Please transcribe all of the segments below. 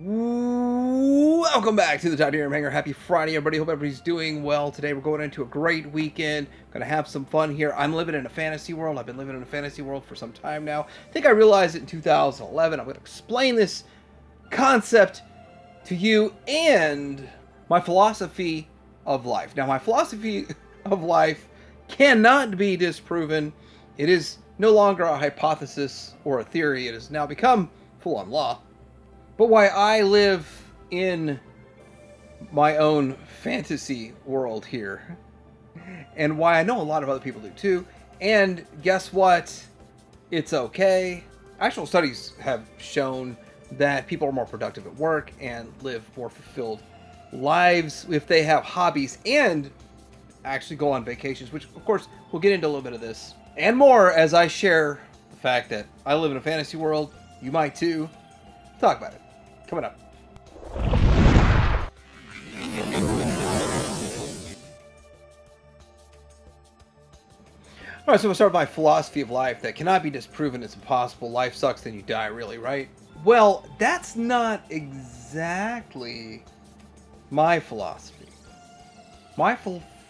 Welcome back to the Titanium Hanger. Happy Friday, everybody. Hope everybody's doing well. Today we're going into a great weekend. Gonna have some fun here. I'm living in a fantasy world. I've been living in a fantasy world for some time now. I think I realized it in 2011. I'm gonna explain this concept to you and my philosophy of life. Now, my philosophy of life cannot be disproven. It is no longer a hypothesis or a theory. It has now become full-on law. But why I live in my own fantasy world here, and why I know a lot of other people do too, and guess what? It's okay. Actual studies have shown that people are more productive at work and live more fulfilled lives if they have hobbies and actually go on vacations, which of course we'll get into a little bit of this and more as I share the fact that I live in a fantasy world. You might too. Talk about it. Coming up. Alright, so we'll start with my philosophy of life that cannot be disproven. It's impossible. Life sucks, then you die, really, right? Well, that's not exactly my philosophy. My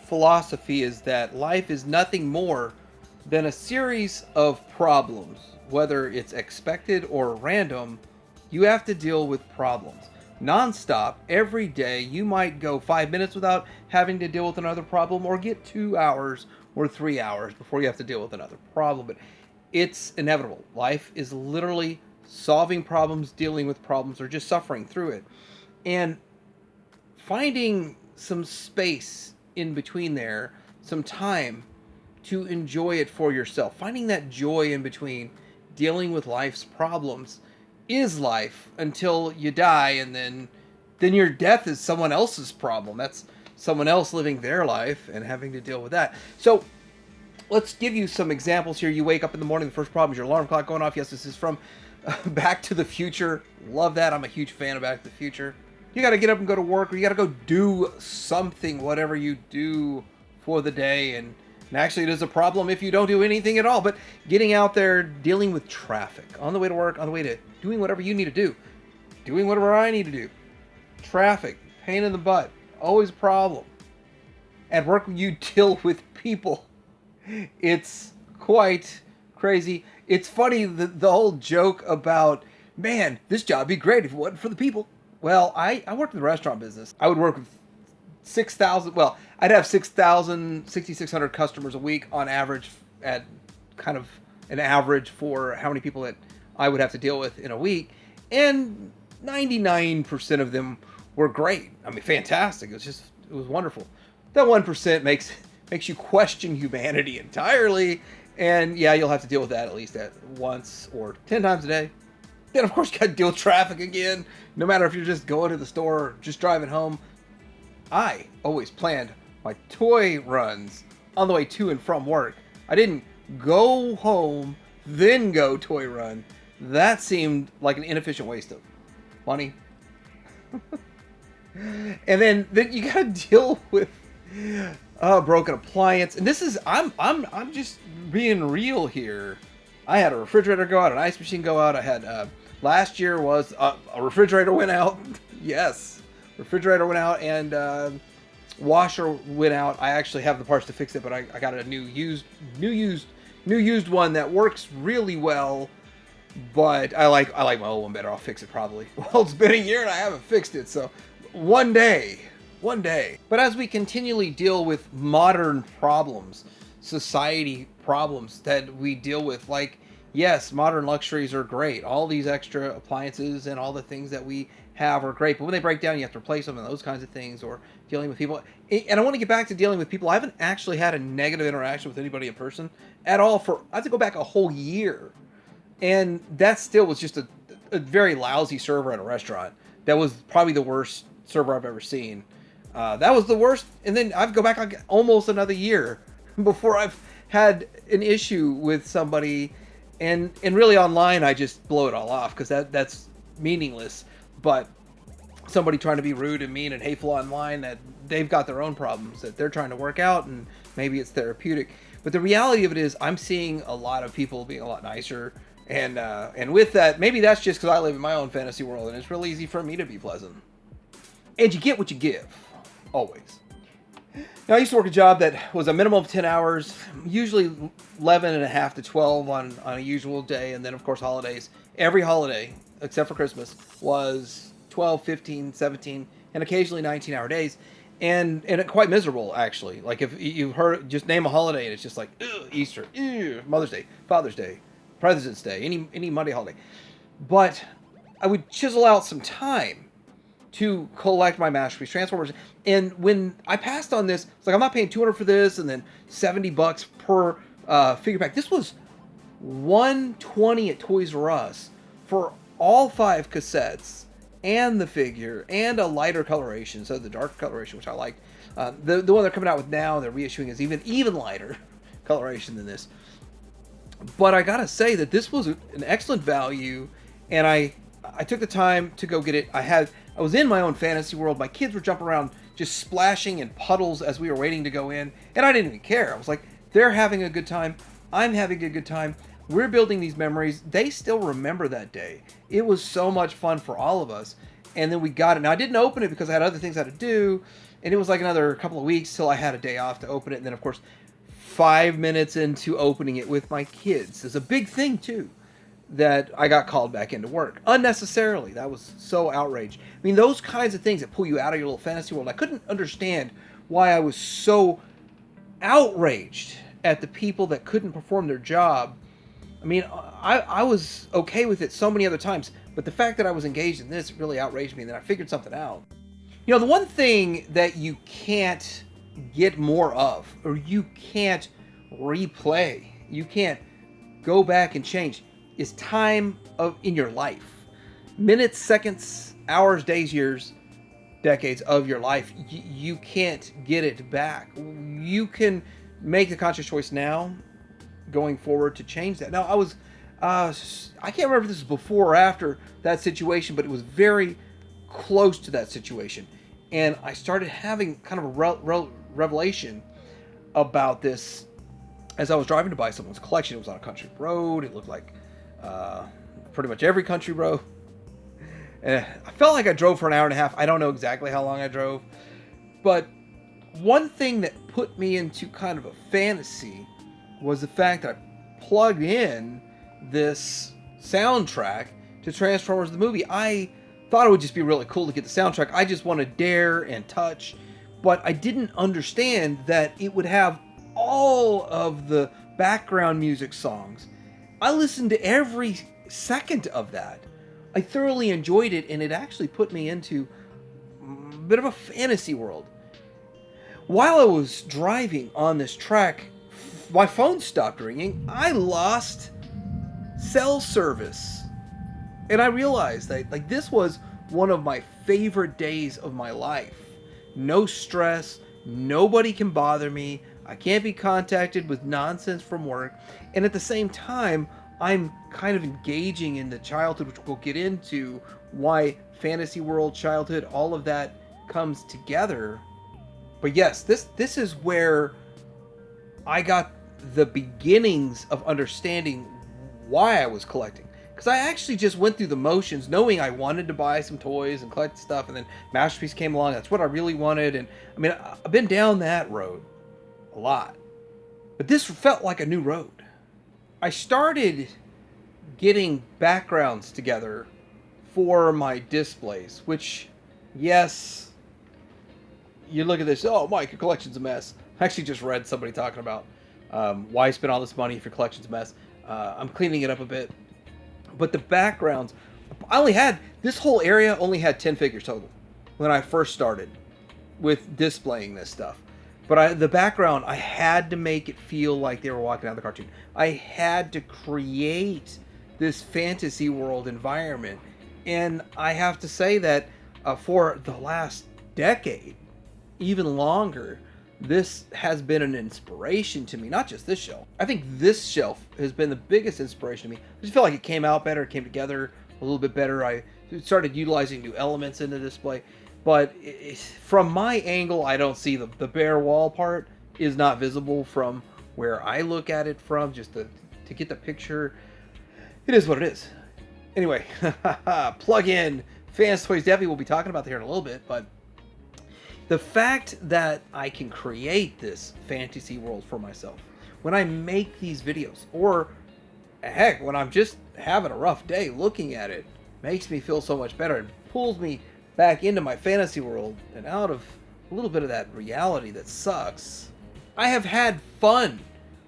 philosophy is that life is nothing more than a series of problems. Whether it's expected or random, you have to deal with problems. Non-stop, every day, you might go 5 minutes without having to deal with another problem, or get 2 hours or 3 hours before you have to deal with another problem. But it's inevitable. Life is literally solving problems, dealing with problems, or just suffering through it. And finding some space in between there, some time to enjoy it for yourself. Finding that joy in between dealing with life's problems is life until you die, and then your death is someone else's problem. That's someone else living their life and having to deal with that. So let's give you some examples here. You wake up in the morning, the first problem is your alarm clock going off. Yes, this is from Back to the Future. Love that. I'm a huge fan of Back to the Future. You got to get up and go to work, or you got to go do something, whatever you do for the day. And actually, it is a problem if you don't do anything at all. But getting out there, dealing with traffic, on the way to work, on the way to doing whatever you need to do, doing whatever I need to do. Traffic, pain in the butt, always a problem. At work, you deal with people. It's quite crazy. It's funny, the whole joke about, man, this job would be great if it wasn't for the people. Well, I worked in the restaurant business. I would work with 6,000, well, I'd have 6,600 customers a week on average, at kind of an average for how many people that I would have to deal with in a week. And 99% of them were great. I mean, fantastic. It was wonderful. That 1% makes you question humanity entirely. And yeah, you'll have to deal with that at least at once or 10 times a day. Then of course you got to deal with traffic again, no matter if you're just going to the store or just driving home. I always planned my toy runs on the way to and from work. I didn't go home, then go toy run. That seemed like an inefficient waste of money. And then you gotta deal with broken appliance. And this is, I'm just being real here. I had a refrigerator go out, an ice machine go out. I had last year was a refrigerator went out. Yes. Refrigerator went out, and washer went out. I actually have the parts to fix it, but I got a new used one that works really well. But I like my old one better. I'll fix it probably. Well, it's been a year and I haven't fixed it, so one day. But as we continually deal with modern problems, society problems that we deal with, like, yes, modern luxuries are great. All these extra appliances and all the things that we have are great, but when they break down, you have to replace them and those kinds of things, or dealing with people. And I want to get back to dealing with people. I haven't actually had a negative interaction with anybody in person at all I have to go back a whole year. And that still was just a very lousy server at a restaurant. That was probably the worst server I've ever seen. That was the worst. And then I've go back almost another year before I've had an issue with somebody. And really online, I just blow it all off because that's meaningless. But somebody trying to be rude and mean and hateful online, that they've got their own problems that they're trying to work out, and maybe it's therapeutic. But the reality of it is, I'm seeing a lot of people being a lot nicer And with that, maybe that's just because I live in my own fantasy world, and it's real easy for me to be pleasant. And you get what you give, always. Now, I used to work a job that was a minimum of 10 hours, usually 11 and a half to 12 on a usual day. And then, of course, holidays. Every holiday, except for Christmas, was 12, 15, 17, and occasionally 19-hour days. And quite miserable, actually. Like, if you heard, just name a holiday, and it's just like, ugh, Easter, ugh, Mother's Day, Father's Day, President's Day, any Monday holiday. But I would chisel out some time to collect my Masterpiece Transformers. And when I passed on this, it's like, I'm not paying $200 for this, and then $70 per figure pack. This was $120 at Toys R Us for all 5 cassettes and the figure and a lighter coloration, so the dark coloration, which I liked. The one they're coming out with now, they're reissuing, is even lighter coloration than this. But I gotta say that this was an excellent value, and I took the time to go get it. I was in my own fantasy world. My kids were jumping around, just splashing in puddles as we were waiting to go in, and I didn't even care. I was like, they're having a good time. I'm having a good time. We're building these memories. They still remember that day. It was so much fun for all of us. And then we got it. Now, I didn't open it because I had other things I had to do, and it was like another couple of weeks till I had a day off to open it. And then, of course, 5 minutes into opening it with my kids is a big thing, too, that I got called back into work unnecessarily. That was so outraged. I mean, those kinds of things that pull you out of your little fantasy world. I couldn't understand why I was so outraged at the people that couldn't perform their job. I mean, I was okay with it so many other times, but the fact that I was engaged in this really outraged me, and then I figured something out. You know, the one thing that you can't get more of, or you can't replay, you can't go back and change, is time in your life. Minutes, seconds, hours, days, years, decades of your life. You can't get it back. You can make the conscious choice now, going forward, to change that. Now, I can't remember if this was before or after that situation, but it was very close to that situation. And I started having kind of a revelation about this as I was driving to buy someone's collection. It was on a country road. It looked like pretty much every country road. And I felt like I drove for an hour and a half. I don't know exactly how long I drove. But one thing that put me into kind of a fantasy was the fact that I plugged in this soundtrack to Transformers the movie. I thought it would just be really cool to get the soundtrack. I just want to dare and touch. But I didn't understand that it would have all of the background music songs. I listened to every second of that. I thoroughly enjoyed it, and it actually put me into a bit of a fantasy world. While I was driving on this track, my phone stopped ringing. I lost cell service. And I realized that, like, this was one of my favorite days of my life. No stress. Nobody can bother me. I can't be contacted with nonsense from work. And at the same time, I'm kind of engaging in the childhood, which we'll get into, why fantasy world, childhood, all of that comes together. But yes, this is where I got the beginnings of understanding why I was collecting. Because I actually just went through the motions knowing I wanted to buy some toys and collect stuff, and then Masterpiece came along. That's what I really wanted. And I mean, I've been down that road a lot. But this felt like a new road. I started getting backgrounds together for my displays, which, yes, you look at this, oh, Mike, your collection's a mess. I actually just read somebody talking about why spend all this money if your collection's a mess. I'm cleaning it up a bit. But the backgrounds, this whole area only had 10 figures total when I first started with displaying this stuff. But the background, I had to make it feel like they were walking out of the cartoon. I had to create this fantasy world environment. And I have to say that for the last decade, even longer, this has been an inspiration to me. Not just this shelf. I think this shelf has been the biggest inspiration to me. I just feel like it came out better, it came together a little bit better. I started utilizing new elements in the display. But from my angle, I don't see the bare wall part is not visible from where I look at it from, just to get the picture. It is what it is. Anyway, plug in Fans Toys Devi. We'll be talking about that here in a little bit, but the fact that I can create this fantasy world for myself when I make these videos, or heck, when I'm just having a rough day, looking at it makes me feel so much better. It pulls me back into my fantasy world and out of a little bit of that reality that sucks. I have had fun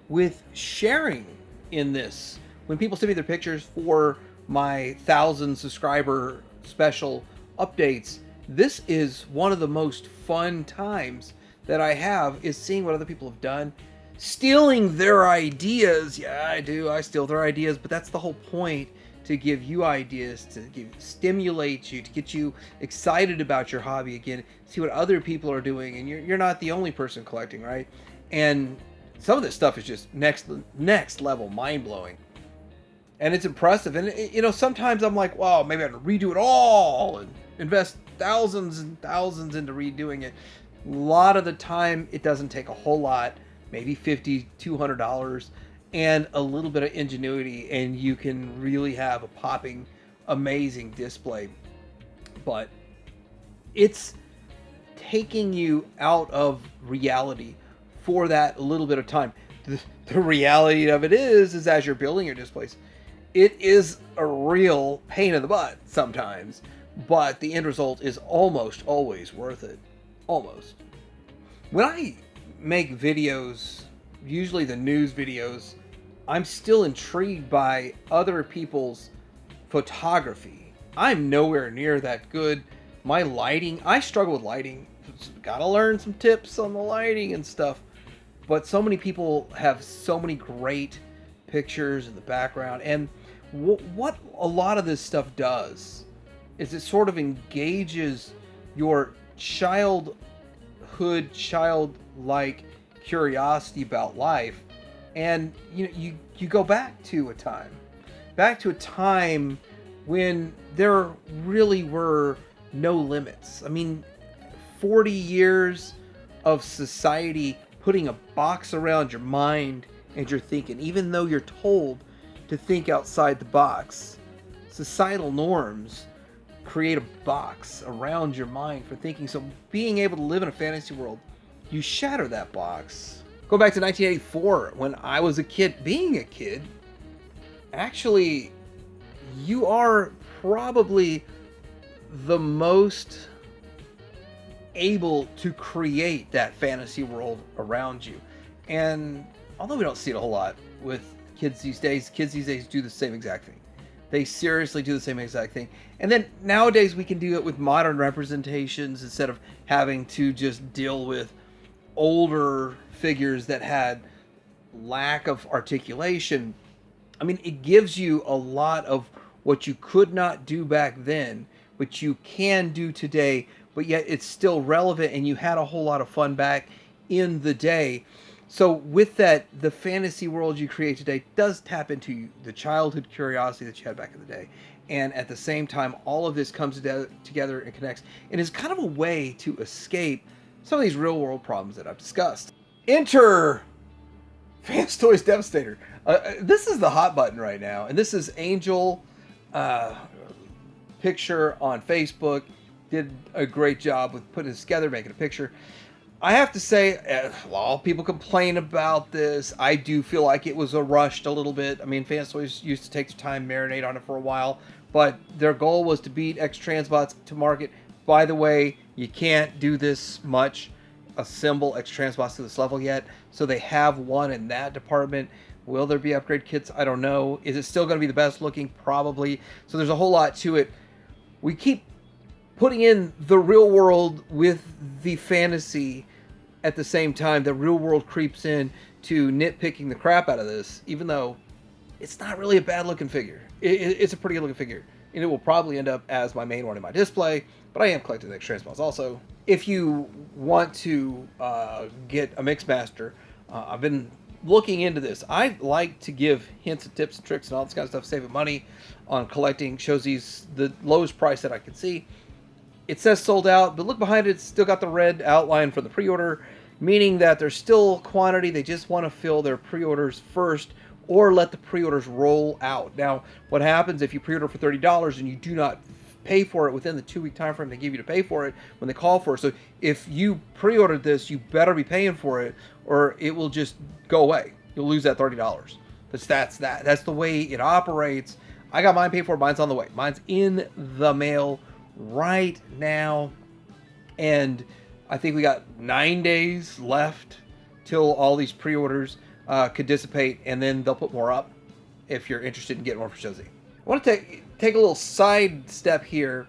with sharing in this. When people send me their pictures for my 1,000 subscriber special updates, this is one of the most fun times that I have, is seeing what other people have done, stealing their ideas. Yeah, I do. I steal their ideas, but that's the whole point, to give you ideas, to stimulate you, to get you excited about your hobby again, see what other people are doing, and you're not the only person collecting, right? And some of this stuff is just next level mind-blowing. And it's impressive. And, you know, sometimes I'm like, wow, maybe I have to redo it all and invest thousands and thousands into redoing it. A lot of the time, it doesn't take a whole lot, maybe $50, $200, and a little bit of ingenuity, and you can really have a popping, amazing display. But it's taking you out of reality for that little bit of time. The reality of it is as you're building your displays, it is a real pain in the butt sometimes, but the end result is almost always worth it. Almost. When I make videos, usually the news videos, I'm still intrigued by other people's photography. I'm nowhere near that good. My lighting, I struggle with lighting. Gotta learn some tips on the lighting and stuff. But so many people have so many great pictures in the background. And what a lot of this stuff does is it sort of engages your childlike curiosity about life. And you go back to a time when there really were no limits. I mean, 40 years of society putting a box around your mind and your thinking, even though you're told to think outside the box. Societal norms create a box around your mind for thinking. So being able to live in a fantasy world, you shatter that box. Go back to 1984, when I was a kid. Being a kid, actually, you are probably the most able to create that fantasy world around you. And although we don't see it a whole lot with kids these days do the same exact thing. They seriously do the same exact thing. And then nowadays we can do it with modern representations instead of having to just deal with older figures that had lack of articulation. I mean, it gives you a lot of what you could not do back then, but you can do today, but yet it's still relevant, and you had a whole lot of fun back in the day. So with that, the fantasy world you create today does tap into the childhood curiosity that you had back in the day. And at the same time, all of this comes together and connects, and is kind of a way to escape some of these real world problems that I've discussed. Enter Fans Toys Devastator. This is the hot button right now, and this is Angel picture on Facebook. Did a great job with putting this together, making a picture. I have to say, a lot of people complain about this. I do feel like it was rushed a little bit. I mean, Fans Toys used to take their time, marinate on it for a while, but their goal was to beat X-Transbots to market. By the way, you can't do this much, assemble X-Transbots to this level yet, so they have one in that department. Will there be upgrade kits? I don't know. Is it still going to be the best looking? Probably. So there's a whole lot to it. We keep putting in the real world with the fantasy at the same time. The real world creeps in to nitpicking the crap out of this, even though it's not really a bad looking figure. It's a pretty good looking figure, and it will probably end up as my main one in my display, but I am collecting the X-Transbots also. If you want to get a Mixmaster, I've been looking into this. I like to give hints and tips and tricks and all this kind of stuff, saving money on collecting. Shows these the lowest price that I can see. It says sold out, but look behind it, it's still got the red outline for the pre-order, meaning that there's still quantity. They just want to fill their pre-orders first, or let the pre-orders roll out. Now, what happens if you pre-order for $30 and you do not pay for it within the 2-week time frame they give you to pay for it when they call for it? So if you pre-ordered this, you better be paying for it, or it will just go away. You'll lose that $30. That's the way it operates. I got mine paid for. Mine's on the way. Mine's in the mail right now, and I think we got 9 days left till all these pre-orders could dissipate, and then they'll put more up if you're interested in getting more for Josie. I want to take a little side step here,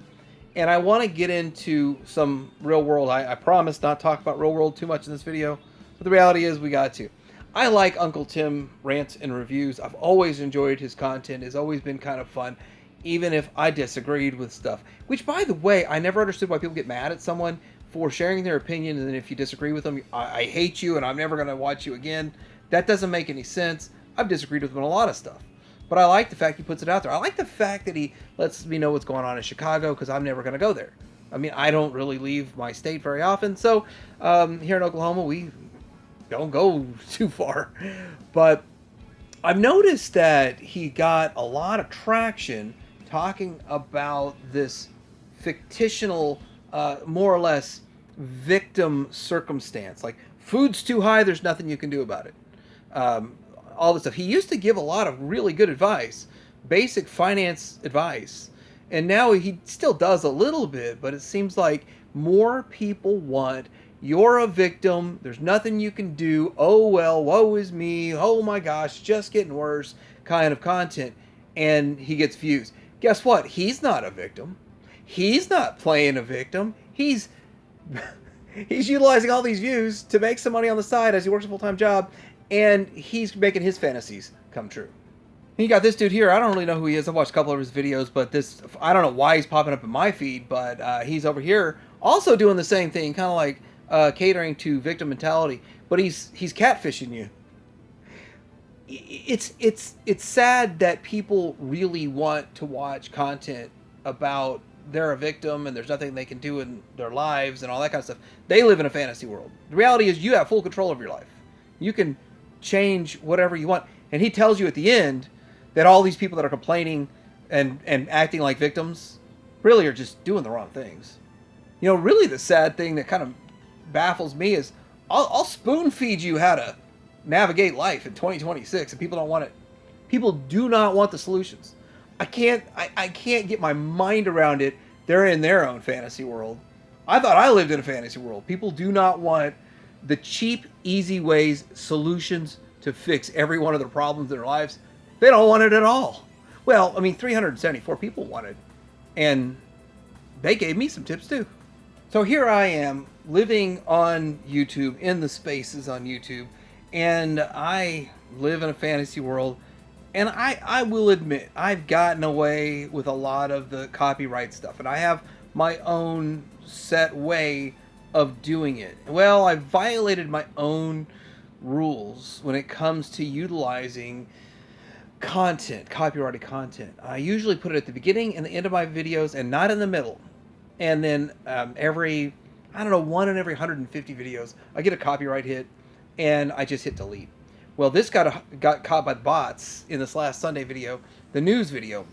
and I want to get into some real world. I promise not to talk about real world too much in this video, but the reality is we got to. I like Uncle Tim rants and reviews. I've always enjoyed his content. It's always been kind of fun, even if I disagreed with stuff. Which, by the way, I never understood why people get mad at someone for sharing their opinion, and then if you disagree with them, I hate you and I'm never going to watch you again. That doesn't make any sense. I've disagreed with him on a lot of stuff. But I like the fact he puts it out there. I like the fact that he lets me know what's going on in Chicago, because I'm never going to go there. I mean, I don't really leave my state very often. So here in Oklahoma, we don't go too far. But I've noticed that he got a lot of traction talking about this fictional, more or less, victim circumstance. Like, food's too high, there's nothing you can do about it. All this stuff. He used to give a lot of really good advice, basic finance advice, and now he still does a little bit, but it seems like more people want, you're a victim, there's nothing you can do, oh well, woe is me, oh my gosh, just getting worse kind of content, and he gets views. Guess what? He's not a victim. He's not playing a victim. He's utilizing all these views to make some money on the side as he works a full-time job, and he's making his fantasies come true. You got this dude here. I don't really know who he is. I've watched a couple of his videos, but this, I don't know why he's popping up in my feed, but he's over here also doing the same thing, kind of like catering to victim mentality, but he's catfishing you. It's sad that people really want to watch content about they're a victim and there's nothing they can do in their lives and all that kind of stuff. They live in a fantasy world. The reality is you have full control of your life. You can change whatever you want. And he tells you at the end that all these people that are complaining and acting like victims really are just doing the wrong things. You know, really the sad thing that kind of baffles me is I'll spoon feed you how to navigate life in 2026, and people don't want it. People do not want the solutions. I can't get my mind around it. They're in their own fantasy world. I thought I lived in a fantasy world. People do not want the cheap, easy ways, solutions to fix every one of their problems in their lives. They don't want it at all. Well, I mean, 374 people want it, and they gave me some tips too. So here I am living on YouTube, in the spaces on YouTube, and I live in a fantasy world. And I will admit, I've gotten away with a lot of the copyright stuff, and I have my own set way of doing it. Well, I've violated my own rules when it comes to utilizing content, copyrighted content. I usually put it at the beginning and the end of my videos, and not in the middle. And then every, I don't know, 1 in every 150 videos, I get a copyright hit, and I just hit delete. Well, this got caught by the bots in this last Sunday video, the news video.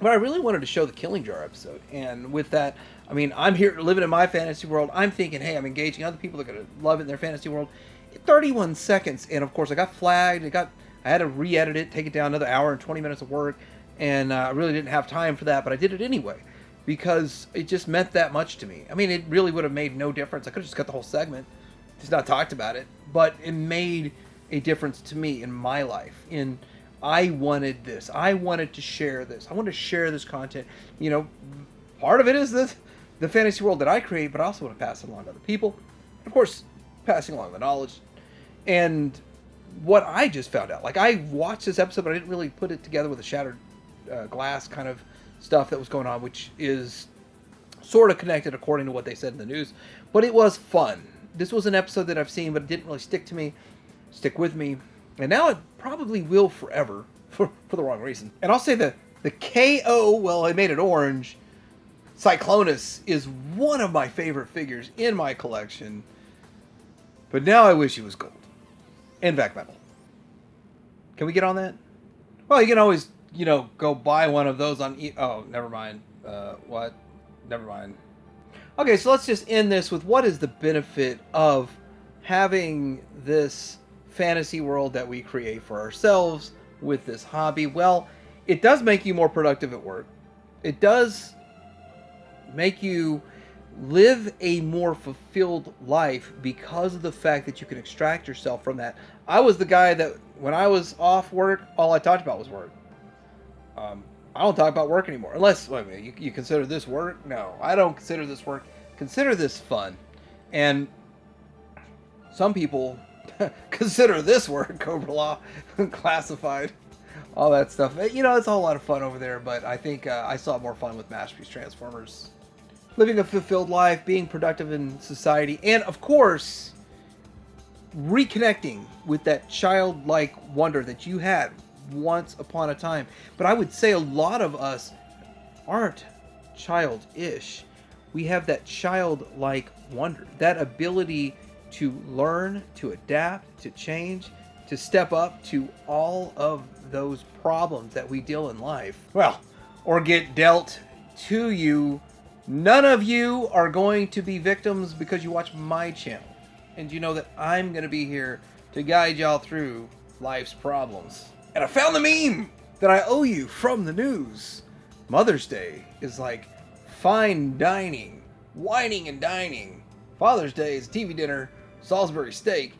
But I really wanted to show the Killing Jar episode. And with that, I mean, I'm here living in my fantasy world. I'm thinking, hey, I'm engaging other people that are going to love it in their fantasy world. 31 seconds. And of course, I got flagged. I had to re-edit it, take it down another hour and 20 minutes of work. And I really didn't have time for that, but I did it anyway, because it just meant that much to me. I mean, it really would have made no difference. I could have just cut the whole segment, just not talked about it. But it made a difference to me in my life. I wanted this. I wanted to share this. I wanted to share this content. You know, part of it is the fantasy world that I create, but I also want to pass it along to other people. Of course, passing along the knowledge. And what I just found out, like, I watched this episode, but I didn't really put it together with the shattered glass kind of stuff that was going on, which is sort of connected according to what they said in the news. But it was fun. This was an episode that I've seen, but it didn't really stick with me. And now it probably will forever, for the wrong reason. And I'll say the KO, well, I made it orange, Cyclonus is one of my favorite figures in my collection. But now I wish he was gold. And back metal. Can we get on that? Well, you can always, go buy one of those on oh, never mind. What? Never mind. Okay, so let's just end this with what is the benefit of having this fantasy world that we create for ourselves with this hobby? Well, it does make you more productive at work. It does make you live a more fulfilled life because of the fact that you can extract yourself from that. I was the guy that when I was off work, all I talked about was work. I don't talk about work anymore. Unless, wait a minute, you consider this work? No, I don't consider this work. Consider this fun. And some people consider this work, Cobra Law, classified, all that stuff. It's a whole lot of fun over there, but I think I saw more fun with Masterpiece Transformers. Living a fulfilled life, being productive in society, and of course, reconnecting with that childlike wonder that you had once upon a time. But I would say a lot of us aren't childish. We have that childlike wonder, that ability to learn, to adapt, to change, to step up to all of those problems that we deal in life. Well, or get dealt to you. None of you are going to be victims because you watch my channel. And you know that I'm going to be here to guide y'all through life's problems. And I found the meme that I owe you from the news. Mother's Day is like fine dining, whining and dining. Father's Day is TV dinner, Salisbury steak.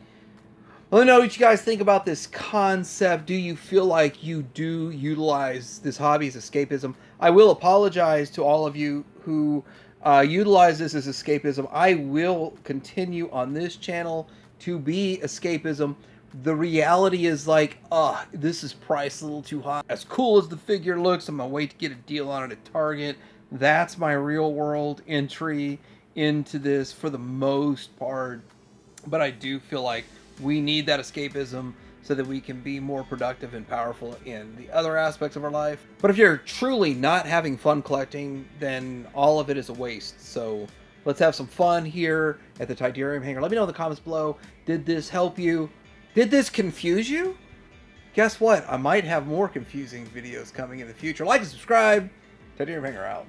Let me know what you guys think about this concept. Do you feel like you do utilize this hobby as escapism? I will apologize to all of you who utilize this as escapism. I will continue on this channel to be escapism. The reality is like, this is priced a little too high. As cool as the figure looks, I'm gonna wait to get a deal on it at Target. That's my real world entry into this for the most part. But I do feel like we need that escapism so that we can be more productive and powerful in the other aspects of our life. But if you're truly not having fun collecting, then all of it is a waste. So let's have some fun here at the Tidarium Hangar. Let me know in the comments below. Did this help you? Did this confuse you? Guess what? I might have more confusing videos coming in the future. Like and subscribe. Tidarium Hangar out.